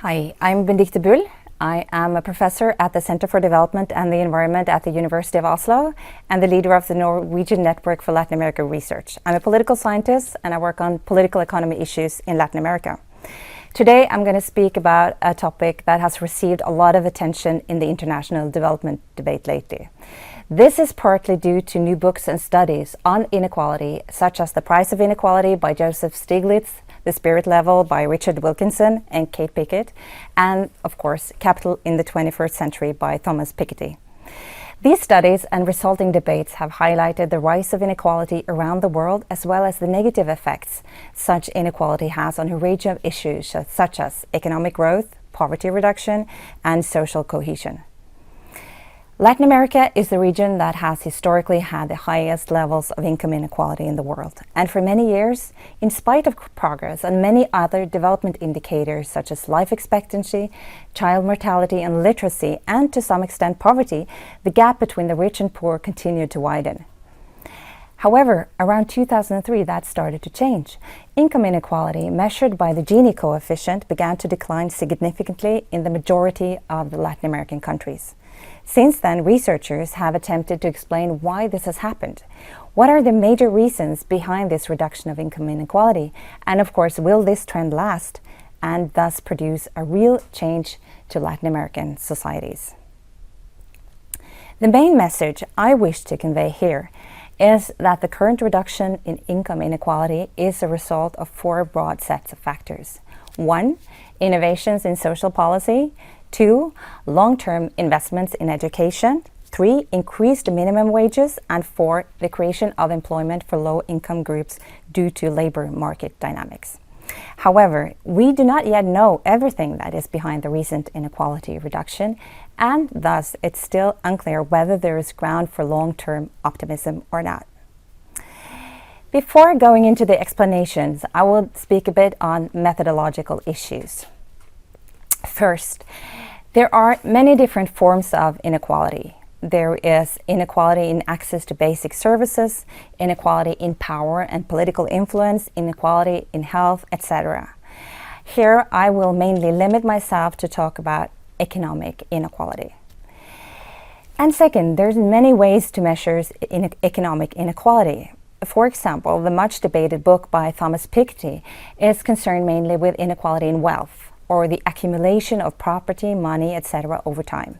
Hi, I'm Benedicte Bull. I am a professor at the Center for Development and the Environment at the University of Oslo and the leader of the Norwegian Network for Latin America Research. I'm a political scientist and I work on political economy issues in Latin America. Today I'm going to speak about a topic that has received a lot of attention in the international development debate lately. This is partly due to new books and studies on inequality, such as The Price of Inequality by Joseph Stiglitz, The Spirit Level by Richard Wilkinson and Kate Pickett, and of course, Capital in the 21st Century by Thomas Piketty. These studies and resulting debates have highlighted the rise of inequality around the world, as well as the negative effects such inequality has on a range of issues such as economic growth, poverty reduction, and social cohesion. Latin America is the region that has historically had the highest levels of income inequality in the world. And for many years, in spite of progress on many other development indicators such as life expectancy, child mortality and literacy, and to some extent poverty, the gap between the rich and poor continued to widen. However, around 2003, that started to change. Income inequality, measured by the Gini coefficient, began to decline significantly in the majority of the Latin American countries. Since then, researchers have attempted to explain why this has happened. What are the major reasons behind this reduction of income inequality? And of course, will this trend last and thus produce a real change to Latin American societies? The main message I wish to convey here is that the current reduction in income inequality is a result of four broad sets of factors. 1. Innovations in social policy. 2. Long-term investments in education. 3. Increased minimum wages. And 4. The creation of employment for low-income groups due to labor market dynamics. However, we do not yet know everything that is behind the recent inequality reduction, and thus it's still unclear whether there is ground for long-term optimism or not. Before going into the explanations, I will speak a bit on methodological issues. First, there are many different forms of inequality. There is inequality in access to basic services, inequality in power and political influence, inequality in health, etc. Here I will mainly limit myself to talk about economic inequality. And second, there's many ways to measure economic inequality. For example, the much debated book by Thomas Piketty is concerned mainly with inequality in wealth, or the accumulation of property, money, etc. over time.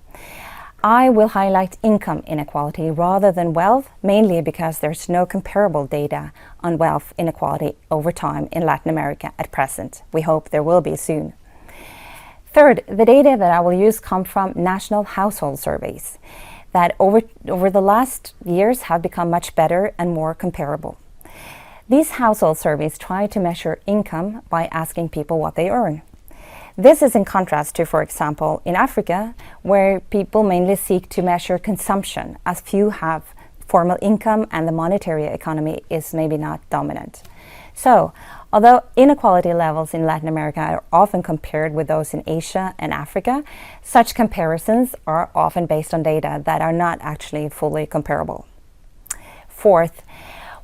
I will highlight income inequality rather than wealth, mainly because there's no comparable data on wealth inequality over time in Latin America at present. We hope there will be soon. Third, the data that I will use come from national household surveys that over the last years have become much better and more comparable. These household surveys try to measure income by asking people what they earn. This is in contrast to, for example, in Africa, where people mainly seek to measure consumption, as few have formal income and the monetary economy is maybe not dominant. So, although inequality levels in Latin America are often compared with those in Asia and Africa, such comparisons are often based on data that are not actually fully comparable. Fourth,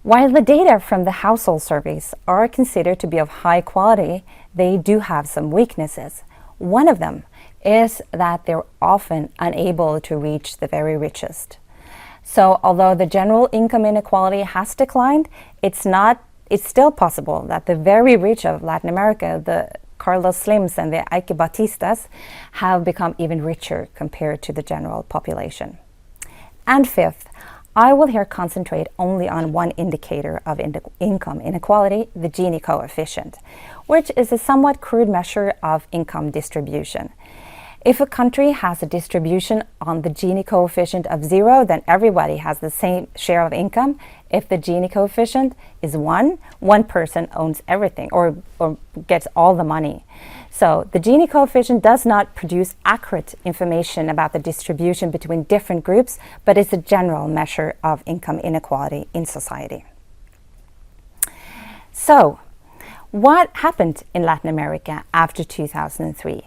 while the data from the household surveys are considered to be of high quality, they do have some weaknesses. One of them is that they're often unable to reach the very richest. So although the general income inequality has declined, it's still possible that the very rich of Latin America, the Carlos Slims and the Ike Batistas, have become even richer compared to the general population. And fifth, I will here concentrate only on one indicator of income inequality, the Gini coefficient, which is a somewhat crude measure of income distribution. If a country has a distribution on the Gini coefficient of 0, then everybody has the same share of income. If the Gini coefficient is 1, one person owns everything or gets all the money. So the Gini coefficient does not produce accurate information about the distribution between different groups, but it's a general measure of income inequality in society. So, what happened in Latin America after 2003?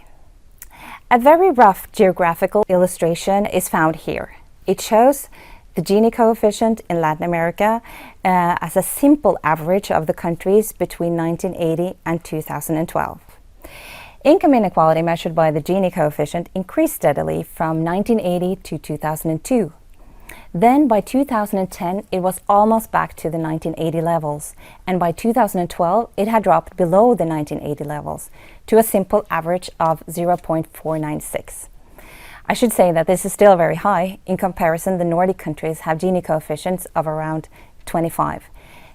A very rough geographical illustration is found here. It shows the Gini coefficient in Latin America as a simple average of the countries between 1980 and 2012. Income inequality measured by the Gini coefficient increased steadily from 1980 to 2002. Then by 2010 it was almost back to the 1980 levels, and by 2012 it had dropped below the 1980 levels to a simple average of 0.496. I should say that this is still very high. In comparison, the Nordic countries have Gini coefficients of around 25.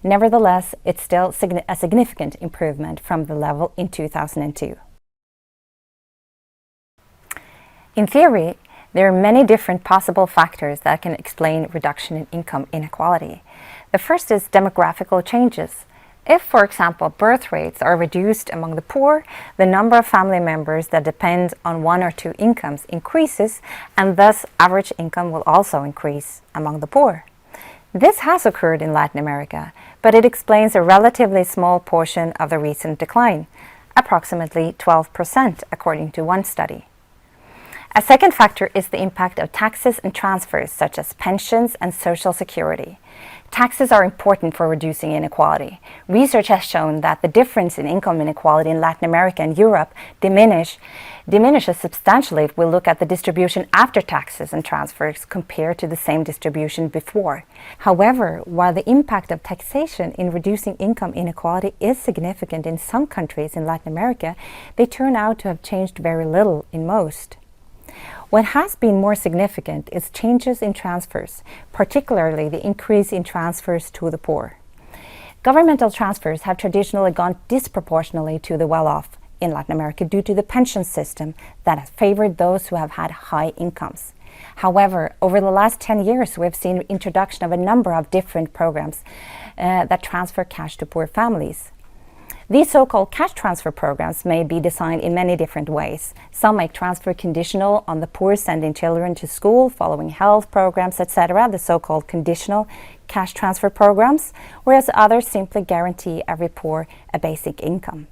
Nevertheless, it's still a significant improvement from the level in 2002. In theory, there are many different possible factors that can explain reduction in income inequality. The first is demographical changes. If, for example, birth rates are reduced among the poor, the number of family members that depend on one or two incomes increases, and thus average income will also increase among the poor. This has occurred in Latin America, but it explains a relatively small portion of the recent decline, approximately 12% according to one study. A second factor is the impact of taxes and transfers such as pensions and social security. Taxes are important for reducing inequality. Research has shown that the difference in income inequality in Latin America and Europe diminishes substantially if we look at the distribution after taxes and transfers compared to the same distribution before. However, while the impact of taxation in reducing income inequality is significant in some countries in Latin America, they turn out to have changed very little in most. What has been more significant is changes in transfers, particularly the increase in transfers to the poor. Governmental transfers have traditionally gone disproportionately to the well-off in Latin America due to the pension system that has favored those who have had high incomes. However, over the last 10 years, we have seen the introduction of a number of different programs that transfer cash to poor families. These so-called cash transfer programs may be designed in many different ways. Some make transfer conditional on the poor sending children to school, following health programs, etc., the so-called conditional cash transfer programs, whereas others simply guarantee every poor a basic income.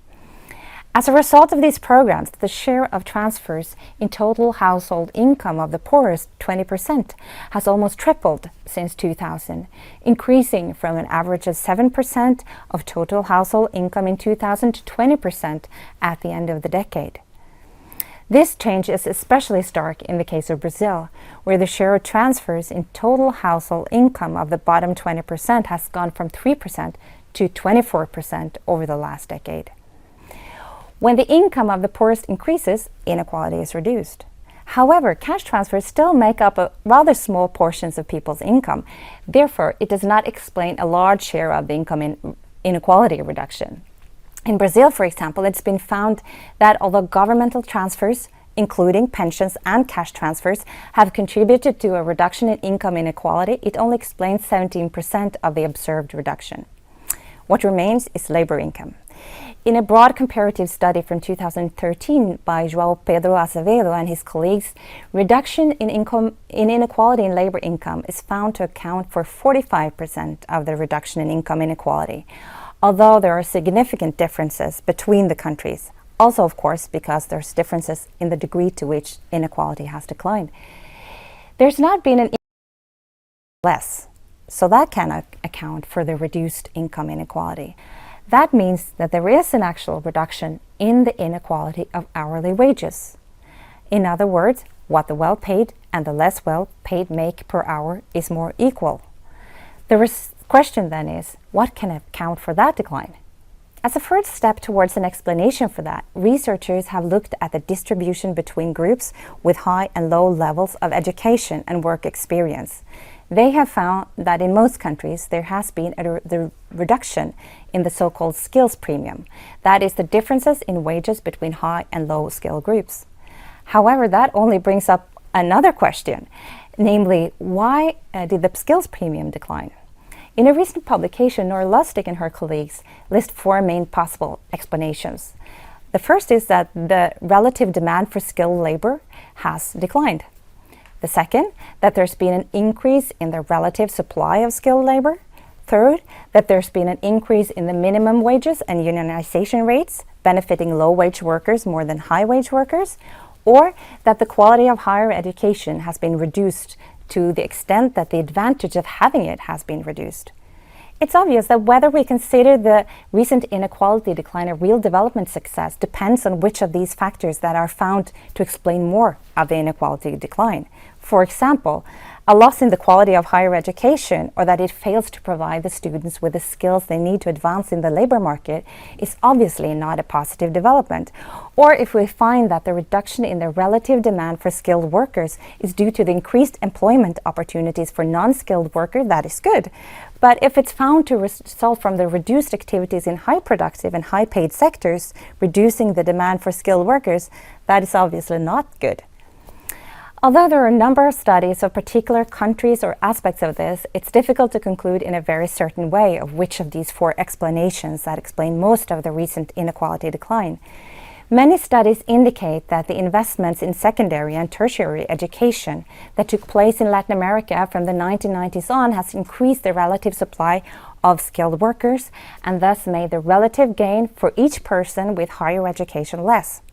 As a result of these programs, the share of transfers in total household income of the poorest, 20%, has almost tripled since 2000, increasing from an average of 7% of total household income in 2000 to 20% at the end of the decade. This change is especially stark in the case of Brazil, where the share of transfers in total household income of the bottom 20% has gone from 3% to 24% over the last decade. When the income of the poorest increases, inequality is reduced. However, cash transfers still make up a rather small portions of people's income. Therefore, it does not explain a large share of the income inequality reduction. In Brazil, for example, it's been found that although governmental transfers, including pensions and cash transfers, have contributed to a reduction in income inequality, it only explains 17% of the observed reduction. What remains is labor income. In a broad comparative study from 2013 by João Pedro Azevedo and his colleagues, reduction in inequality in labor income is found to account for 45% of the reduction in income inequality, although there are significant differences between the countries. Also, of course, because there's differences in the degree to which inequality has declined. There's not been an less, so that can account for the reduced income inequality. That means that there is an actual reduction in the inequality of hourly wages. In other words, what the well-paid and the less well-paid make per hour is more equal. The question then is, what can account for that decline? As a first step towards an explanation for that, researchers have looked at the distribution between groups with high and low levels of education and work experience. They have found that in most countries there has been the reduction in the so-called skills premium. That is the differences in wages between high and low skill groups. However, that only brings up another question, namely, why did the skills premium decline? In a recent publication, Nora Lustig and her colleagues list 4 main possible explanations. The first is that the relative demand for skilled labor has declined. The second, that there's been an increase in the relative supply of skilled labor. Third, that there's been an increase in the minimum wages and unionization rates, benefiting low-wage workers more than high-wage workers, or that the quality of higher education has been reduced to the extent that the advantage of having it has been reduced. It's obvious that whether we consider the recent inequality decline a real development success depends on which of these factors that are found to explain more of the inequality decline. For example, a loss in the quality of higher education, or that it fails to provide the students with the skills they need to advance in the labor market, is obviously not a positive development. Or if we find that the reduction in the relative demand for skilled workers is due to the increased employment opportunities for non-skilled workers, that is good. But if it's found to result from the reduced activities in high productive and high paid sectors, reducing the demand for skilled workers, that is obviously not good. Although there are a number of studies of particular countries or aspects of this, it's difficult to conclude in a very certain way of which of these four explanations that explain most of the recent inequality decline. Many studies indicate that the investments in secondary and tertiary education that took place in Latin America from the 1990s on has increased the relative supply of skilled workers and thus made the relative gain for each person with higher education less.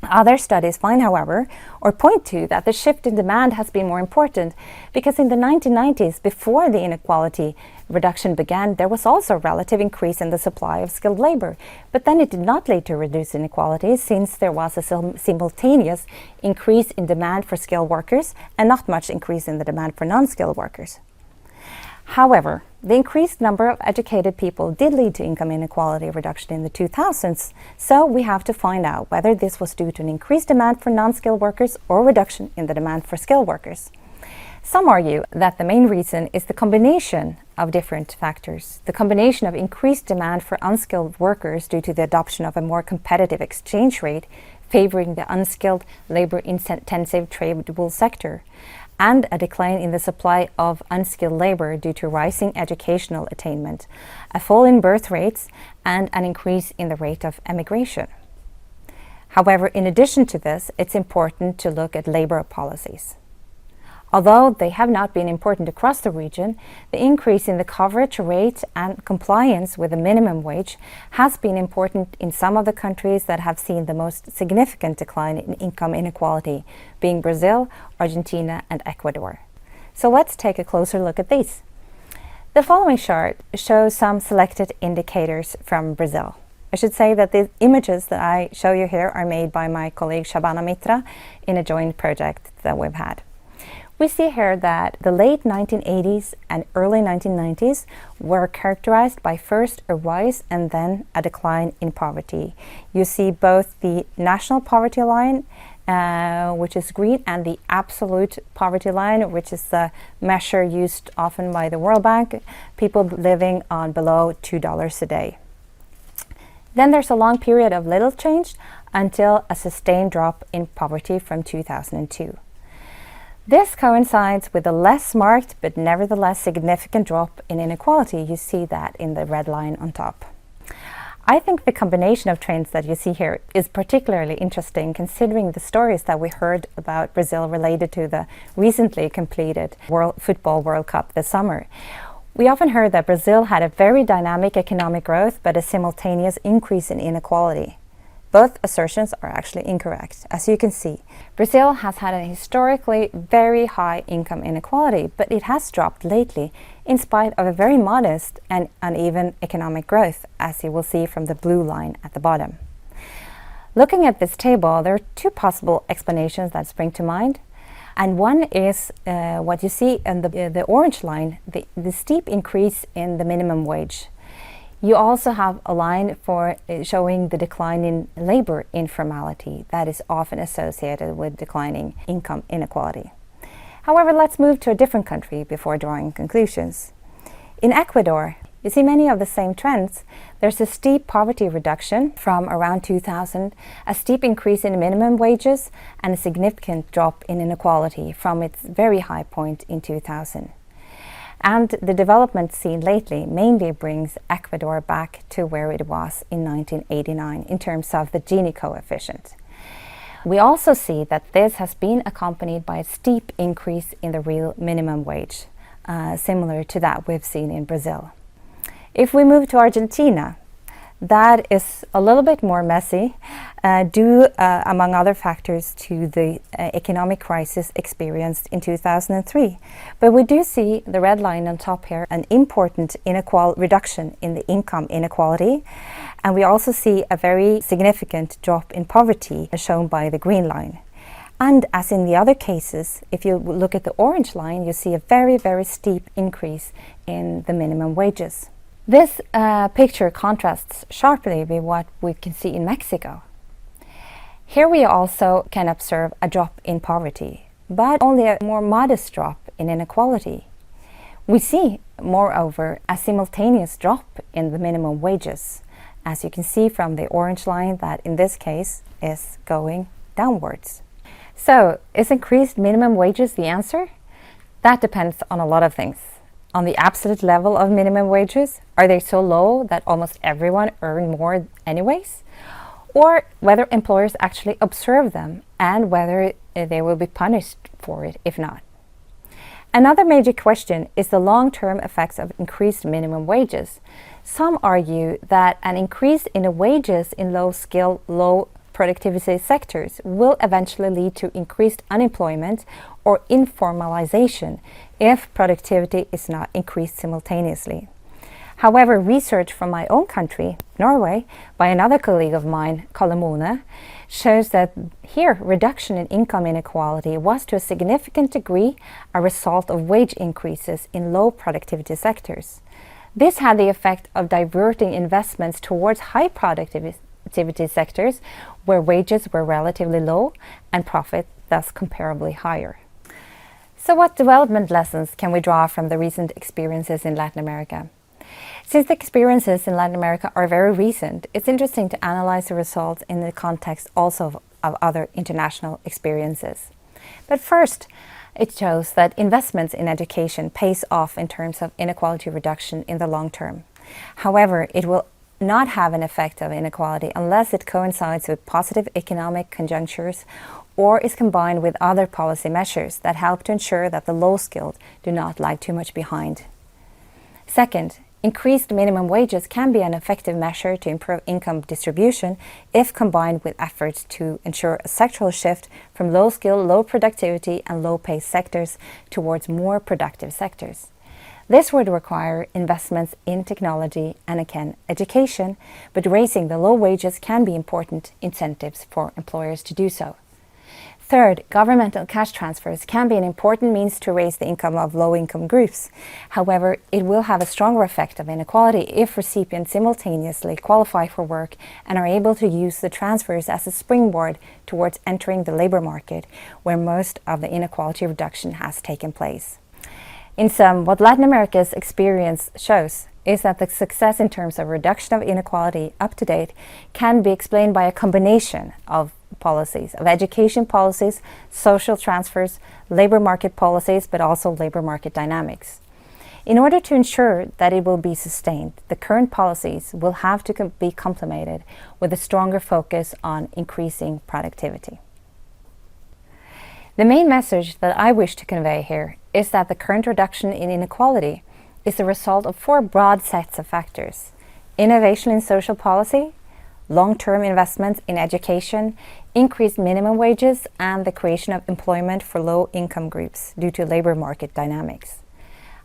Other studies find, however, or point to that the shift in demand has been more important because in the 1990s, before the inequality reduction began, there was also a relative increase in the supply of skilled labor. But then it did not lead to reduced inequality since there was a simultaneous increase in demand for skilled workers and not much increase in the demand for non-skilled workers. However, the increased number of educated people did lead to income inequality reduction in the 2000s, so we have to find out whether this was due to an increased demand for non-skilled workers or reduction in the demand for skilled workers. Some argue that the main reason is the combination of different factors. The combination of increased demand for unskilled workers due to the adoption of a more competitive exchange rate, favoring the unskilled, labor-intensive tradable sector, and a decline in the supply of unskilled labor due to rising educational attainment, a fall in birth rates, and an increase in the rate of emigration. However, in addition to this, it's important to look at labor policies. Although they have not been important across the region, the increase in the coverage rate and compliance with the minimum wage has been important in some of the countries that have seen the most significant decline in income inequality, being Brazil, Argentina, and Ecuador. So let's take a closer look at these. The following chart shows some selected indicators from Brazil. I should say that the images that I show you here are made by my colleague Shabana Mitra in a joint project that we've had. We see here that the late 1980s and early 1990s were characterized by first a rise and then a decline in poverty. You see both the national poverty line, which is green, and the absolute poverty line, which is the measure used often by the World Bank, people living on below $2 a day. Then there's a long period of little change until a sustained drop in poverty from 2002. This coincides with a less marked but nevertheless significant drop in inequality. You see that in the red line on top. I think the combination of trends that you see here is particularly interesting considering the stories that we heard about Brazil related to the recently completed Football World Cup this summer. We often heard that Brazil had a very dynamic economic growth but a simultaneous increase in inequality. Both assertions are actually incorrect. As you can see, Brazil has had a historically very high income inequality, but it has dropped lately in spite of a very modest and uneven economic growth, as you will see from the blue line at the bottom. Looking at this table, there are two possible explanations that spring to mind. And one is what you see in the orange line, the steep increase in the minimum wage. You also have a line for showing the decline in labor informality that is often associated with declining income inequality. However, let's move to a different country before drawing conclusions. In Ecuador, you see many of the same trends. There's a steep poverty reduction from around 2000, a steep increase in minimum wages, and a significant drop in inequality from its very high point in 2000. And the development seen lately mainly brings Ecuador back to where it was in 1989 in terms of the Gini coefficient. We also see that this has been accompanied by a steep increase in the real minimum wage, similar to that we've seen in Brazil. If we move to Argentina, That is a little bit more messy, due, among other factors, to the economic crisis experienced in 2003. But we do see the red line on top here, an important reduction in the income inequality. And we also see a very significant drop in poverty, as shown by the green line. And as in the other cases, if you look at the orange line, you see a very, very steep increase in the minimum wages. This picture contrasts sharply with what we can see in Mexico. Here we also can observe a drop in poverty, but only a more modest drop in inequality. We see, moreover, a simultaneous drop in the minimum wages, as you can see from the orange line that in this case is going downwards. So, is increased minimum wages the answer? That depends on a lot of things. On the absolute level of minimum wages, are they so low that almost everyone earns more anyways? Or whether employers actually observe them and whether they will be punished for it if not. Another major question is the long-term effects of increased minimum wages. Some argue that an increase in the wages in low-skill, low-productivity sectors will eventually lead to increased unemployment or informalization if productivity is not increased simultaneously. However, research from my own country, Norway, by another colleague of mine, Kalle, shows that here reduction in income inequality was to a significant degree a result of wage increases in low productivity sectors. This had the effect of diverting investments towards high productivity sectors where wages were relatively low and profit thus comparably higher. So what development lessons can we draw from the recent experiences in Latin America? Since the experiences in Latin America are very recent, it's interesting to analyze the results in the context also of other international experiences. But first, it shows that investments in education pays off in terms of inequality reduction in the long term. However, it will not have an effect of inequality unless it coincides with positive economic conjunctures or is combined with other policy measures that help to ensure that the low-skilled do not lag too much behind. Second, increased minimum wages can be an effective measure to improve income distribution if combined with efforts to ensure a sectoral shift from low-skill, low-productivity and low-pay sectors towards more productive sectors. This would require investments in technology and again education, but raising the low wages can be important incentives for employers to do so. Third, governmental cash transfers can be an important means to raise the income of low-income groups. However, it will have a stronger effect of inequality if recipients simultaneously qualify for work and are able to use the transfers as a springboard towards entering the labor market, where most of the inequality reduction has taken place. In sum, what Latin America's experience shows is that the success in terms of reduction of inequality up to date can be explained by a combination of policies, of education policies, social transfers, labor market policies, but also labor market dynamics. In order to ensure that it will be sustained, the current policies will have to be complemented with a stronger focus on increasing productivity. The main message that I wish to convey here is that the current reduction in inequality is the result of four broad sets of factors: innovation in social policy, long-term investments in education, increased minimum wages, and the creation of employment for low-income groups due to labor market dynamics.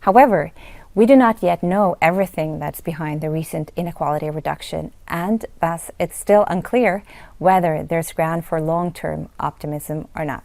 However, we do not yet know everything that's behind the recent inequality reduction, and thus it's still unclear whether there's ground for long-term optimism or not.